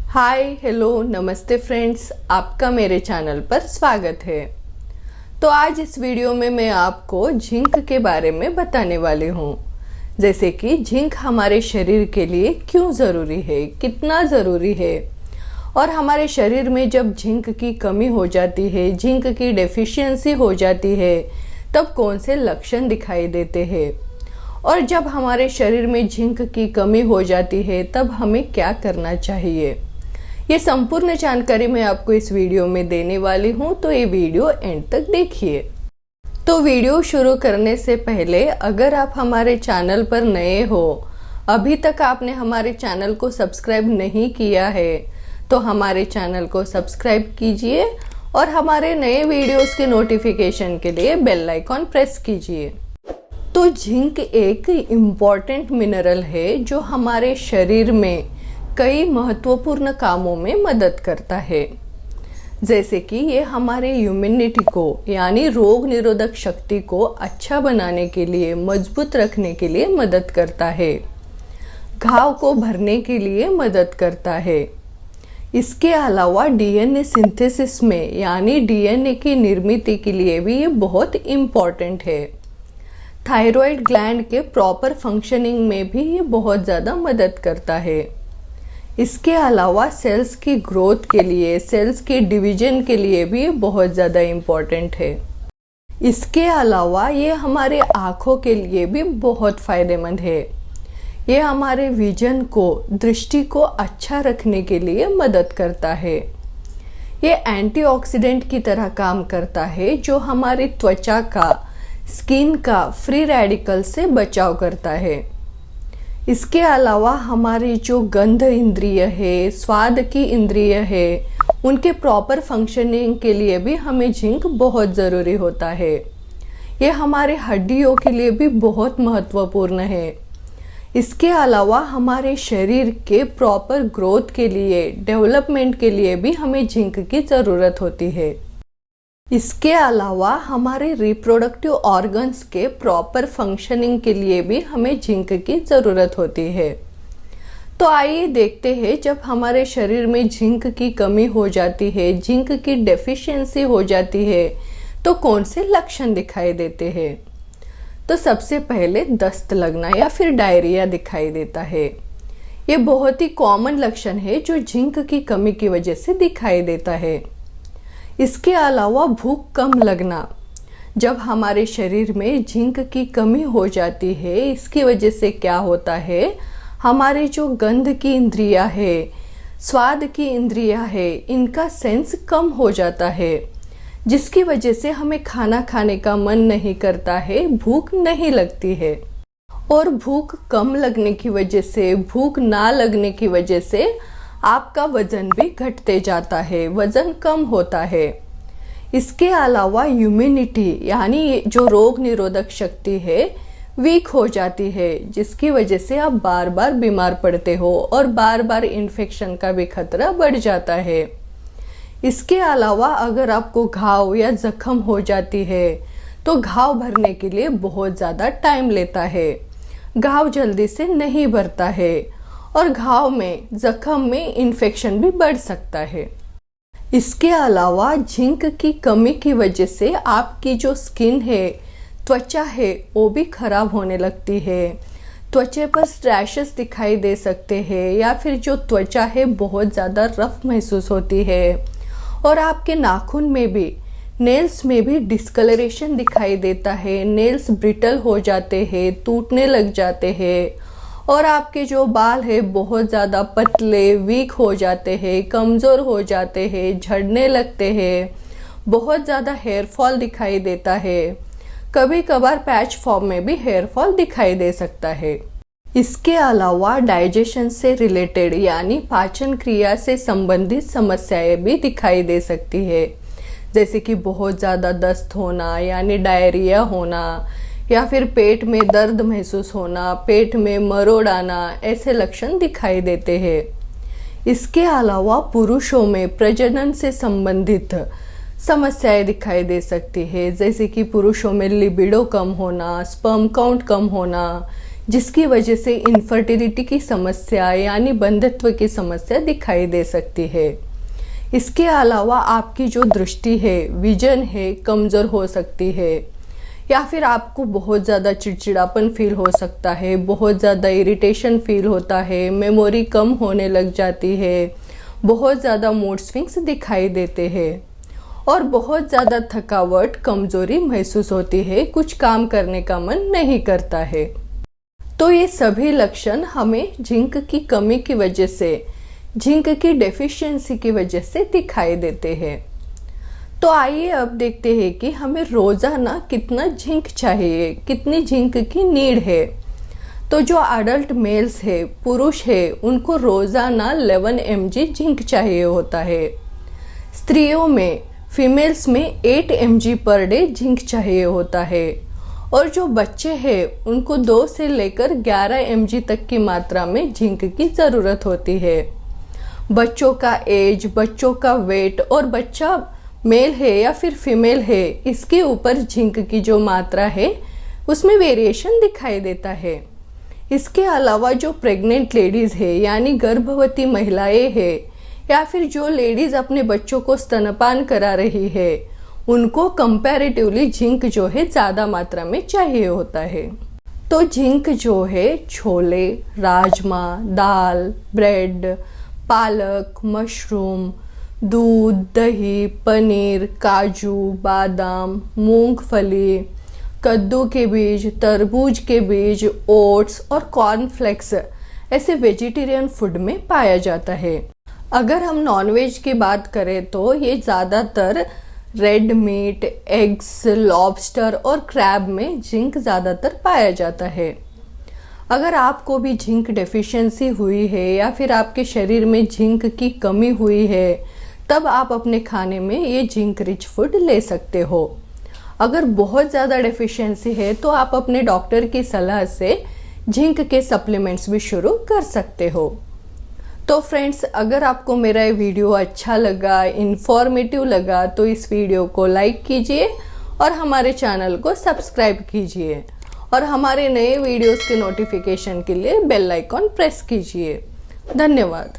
Hi hello नमस्ते friends, आपका मेरे चैनल पर स्वागत है। तो आज इस वीडियो में मैं आपको जिंक के बारे में बताने वाली हूँ। जैसे कि जिंक हमारे शरीर के लिए क्यों ज़रूरी है, कितना ज़रूरी है, और हमारे शरीर में जब जिंक की कमी हो जाती है, जिंक की डेफिशिएंसी हो जाती है, तब कौन से लक्षण दिखाई देते हैं, और जब हमारे शरीर में जिंक की कमी हो जाती है तब हमें क्या करना चाहिए। ये संपूर्ण जानकारी मैं आपको इस वीडियो में देने वाली हूँ, तो ये वीडियो एंड तक देखिए। तो वीडियो शुरू करने से पहले अगर आप हमारे चैनल पर नए हो, अभी तक आपने हमारे चैनल को सब्सक्राइब नहीं किया है, तो हमारे चैनल को सब्सक्राइब कीजिए और हमारे नए वीडियोस के नोटिफिकेशन के लिए बेल आइकॉन प्रेस कीजिए। तो जिंक एक इम्पॉर्टेंट मिनरल है जो हमारे शरीर में कई महत्वपूर्ण कामों में मदद करता है। जैसे कि ये हमारे इम्यूनिटी को यानी रोग निरोधक शक्ति को अच्छा बनाने के लिए, मजबूत रखने के लिए मदद करता है, घाव को भरने के लिए मदद करता है। इसके अलावा डीएनए सिंथेसिस में यानी डीएनए की निर्मित के लिए भी ये बहुत इम्पॉर्टेंट है। थायराइड ग्लैंड के प्रॉपर फंक्शनिंग में भी ये बहुत ज़्यादा मदद करता है। इसके अलावा सेल्स की ग्रोथ के लिए, सेल्स के डिवीजन के लिए भी ये बहुत ज़्यादा इम्पॉर्टेंट है। इसके अलावा ये हमारे आँखों के लिए भी बहुत फ़ायदेमंद है। ये हमारे विजन को, दृष्टि को अच्छा रखने के लिए मदद करता है। ये एंटीऑक्सीडेंट की तरह काम करता है जो हमारी त्वचा का, स्किन का फ्री रेडिकल से बचाव करता है। इसके अलावा हमारी जो गंध इंद्रिय है, स्वाद की इंद्रिय है, उनके प्रॉपर फंक्शनिंग के लिए भी हमें जिंक बहुत ज़रूरी होता है। ये हमारे हड्डियों के लिए भी बहुत महत्वपूर्ण है। इसके अलावा हमारे शरीर के प्रॉपर ग्रोथ के लिए, डेवलपमेंट के लिए भी हमें जिंक की ज़रूरत होती है। इसके अलावा हमारे रिप्रोडक्टिव ऑर्गन्स के प्रॉपर फंक्शनिंग के लिए भी हमें जिंक की ज़रूरत होती है। तो आइए देखते हैं, जब हमारे शरीर में जिंक की कमी हो जाती है, जिंक की डेफिशिएंसी हो जाती है, तो कौन से लक्षण दिखाई देते हैं। तो सबसे पहले दस्त लगना या फिर डायरिया दिखाई देता है। ये बहुत ही कॉमन लक्षण है जो जिंक की कमी की वजह से दिखाई देता है। इसके अलावा भूख कम लगना, जब हमारे शरीर में जिंक की कमी हो जाती है, इसकी वजह से क्या होता है, हमारी जो गंध की इंद्रियां है, स्वाद की इंद्रियां है, इनका सेंस कम हो जाता है, जिसकी वजह से हमें खाना खाने का मन नहीं करता है, भूख नहीं लगती है। और भूख कम लगने की वजह से, भूख ना लगने की वजह से आपका वजन भी घटते जाता है, वजन कम होता है। इसके अलावा इम्यूनिटी यानी जो रोग निरोधक शक्ति है वीक हो जाती है, जिसकी वजह से आप बार बार बीमार पड़ते हो और बार बार इन्फेक्शन का भी खतरा बढ़ जाता है। इसके अलावा अगर आपको घाव या जख्म हो जाती है तो घाव भरने के लिए बहुत ज़्यादा टाइम लेता है, घाव जल्दी से नहीं भरता है और घाव में, जख्म में इन्फेक्शन भी बढ़ सकता है। इसके अलावा जिंक की कमी की वजह से आपकी जो स्किन है, त्वचा है, वो भी खराब होने लगती है। त्वचा पर रैशेस दिखाई दे सकते हैं या फिर जो त्वचा है बहुत ज़्यादा रफ महसूस होती है, और आपके नाखून में भी, नेल्स में भी डिस्कलरेशन दिखाई देता है। नेल्स ब्रिटल हो जाते हैं, टूटने लग जाते हैं, और आपके जो बाल है बहुत ज़्यादा पतले, वीक हो जाते हैं, कमज़ोर हो जाते हैं, झड़ने लगते हैं, बहुत ज़्यादा हेयर फॉल दिखाई देता है। कभी कभार पैच फॉर्म में भी हेयर फॉल दिखाई दे सकता है। इसके अलावा डाइजेशन से रिलेटेड यानी पाचन क्रिया से संबंधित समस्याएं भी दिखाई दे सकती है, जैसे कि बहुत ज़्यादा दस्त होना यानी डायरिया होना, या फिर पेट में दर्द महसूस होना, पेट में मरोड़ आना, ऐसे लक्षण दिखाई देते हैं। इसके अलावा पुरुषों में प्रजनन से संबंधित समस्याएं दिखाई दे सकती है, जैसे कि पुरुषों में लिबिडो कम होना, स्पर्म काउंट कम होना, जिसकी वजह से इनफर्टिलिटी की समस्या यानी बंधत्व की समस्या दिखाई दे सकती है। इसके अलावा आपकी जो दृष्टि है, विजन है, कमज़ोर हो सकती है, या फिर आपको बहुत ज़्यादा चिड़चिड़ापन फील हो सकता है, बहुत ज़्यादा इरिटेशन फील होता है, मेमोरी कम होने लग जाती है, बहुत ज़्यादा मूड स्विंग्स दिखाई देते हैं और बहुत ज़्यादा थकावट, कमज़ोरी महसूस होती है, कुछ काम करने का मन नहीं करता है। तो ये सभी लक्षण हमें जिंक की कमी की वजह से, जिंक की डेफिशिएंसी की वजह से दिखाई देते हैं। तो आइए अब देखते हैं कि हमें रोज़ाना कितना जिंक चाहिए, कितनी जिंक की नीड है। तो जो अडल्ट मेल्स है, पुरुष है, उनको रोज़ाना 11 mg जिंक चाहिए होता है। स्त्रियों में, फीमेल्स में 8 mg पर डे जिंक चाहिए होता है। और जो बच्चे हैं उनको 2 से लेकर 11 mg तक की मात्रा में जिंक की ज़रूरत होती है। बच्चों का एज, बच्चों का वेट और बच्चा मेल है या फिर फीमेल है, इसके ऊपर जिंक की जो मात्रा है उसमें वेरिएशन दिखाई देता है। इसके अलावा जो प्रेग्नेंट लेडीज़ है यानी गर्भवती महिलाएं हैं या फिर जो लेडीज़ अपने बच्चों को स्तनपान करा रही है, उनको कंपैरेटिवली जिंक जो है ज़्यादा मात्रा में चाहिए होता है। तो जिंक जो है छोले, राजमा, दाल, ब्रेड, पालक, मशरूम, दूध, दही, पनीर, काजू, बादाम, मूंगफली, कद्दू के बीज, तरबूज के बीज, ओट्स और कॉर्नफ्लेक्स ऐसे वेजिटेरियन फूड में पाया जाता है। अगर हम नॉनवेज की बात करें तो ये ज़्यादातर रेड मीट, एग्स, लॉबस्टर और क्रैब में जिंक ज़्यादातर पाया जाता है। अगर आपको भी जिंक डेफिशिएंसी हुई है या फिर आपके शरीर में जिंक की कमी हुई है, तब आप अपने खाने में ये जिंक रिच फूड ले सकते हो। अगर बहुत ज़्यादा डेफिशिएंसी है तो आप अपने डॉक्टर की सलाह से जिंक के सप्लीमेंट्स भी शुरू कर सकते हो। तो फ्रेंड्स, अगर आपको मेरा ये वीडियो अच्छा लगा, इन्फॉर्मेटिव लगा, तो इस वीडियो को लाइक कीजिए और हमारे चैनल को सब्सक्राइब कीजिए और हमारे नए वीडियोस के नोटिफिकेशन के लिए बेल आइकॉन प्रेस कीजिए। धन्यवाद।